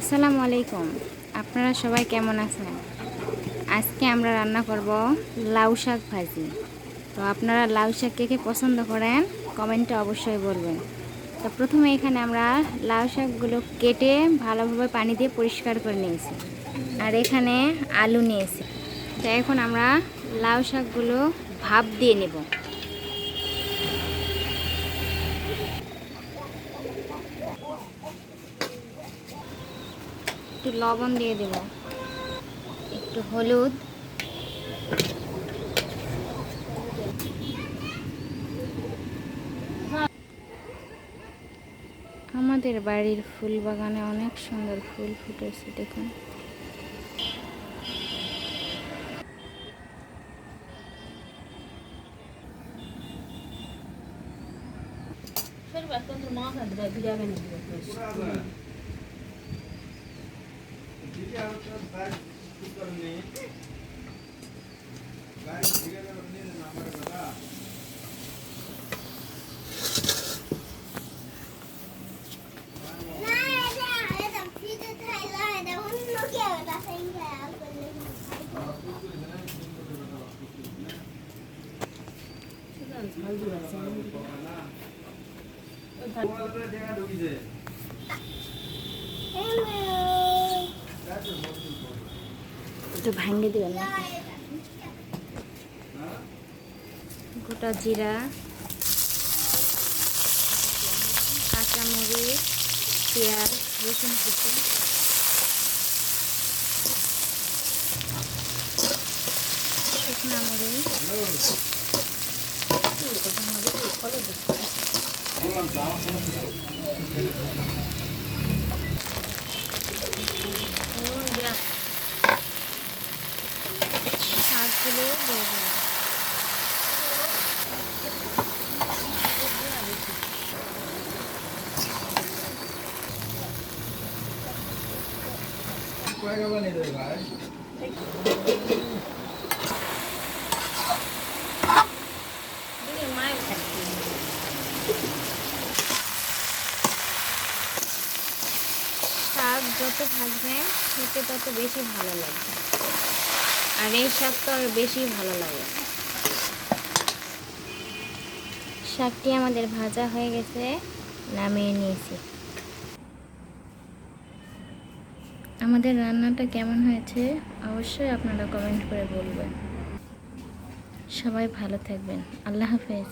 আসসালামু আলাইকুম। আপনারা সবাই কেমন আছেন? আজকে আমরা রান্না করব লাউ শাক ভাজি। তো আপনারা লাউ শাক কে কে পছন্দ করেন কমেন্টে অবশ্যই বলবেন। তো প্রথমে এখানে আমরা লাউ শাকগুলো কেটে ভালোভাবে পানি দিয়ে পরিষ্কার করে নিয়েছি, আর এখানে আলু নিয়েছি। তো এখন আমরা লাউ শাকগুলো ভাপ দিয়ে নেব। একটু লবণ দিয়ে দেব, একটু হলুদ, আমাদের বাড়ির ফুল বাগানে অনেক সুন্দর ফুল ফুটেছে, দেখুন। একটু ভাঙে দেবেন না, গোটা জিরা, কাঁচামরিচ, পেঁয়াজ, রসুন কুচি, শুকনো মরিচ, শাকগুলো দিয়ে দিলাম। শাক যত ভাজবেন খেতে তত বেশি ভালো লাগবে, আর এই শাক তো আর বেশি ভালো লাগে। শাকটি আমাদের ভাজা হয়ে গেছে, নামিয়ে নিয়েছি। আমাদের রান্নাটা কেমন হয়েছে অবশ্যই আপনারা কমেন্ট করে বলবেন। সবাই ভালো থাকবেন। আল্লাহ হাফেজ।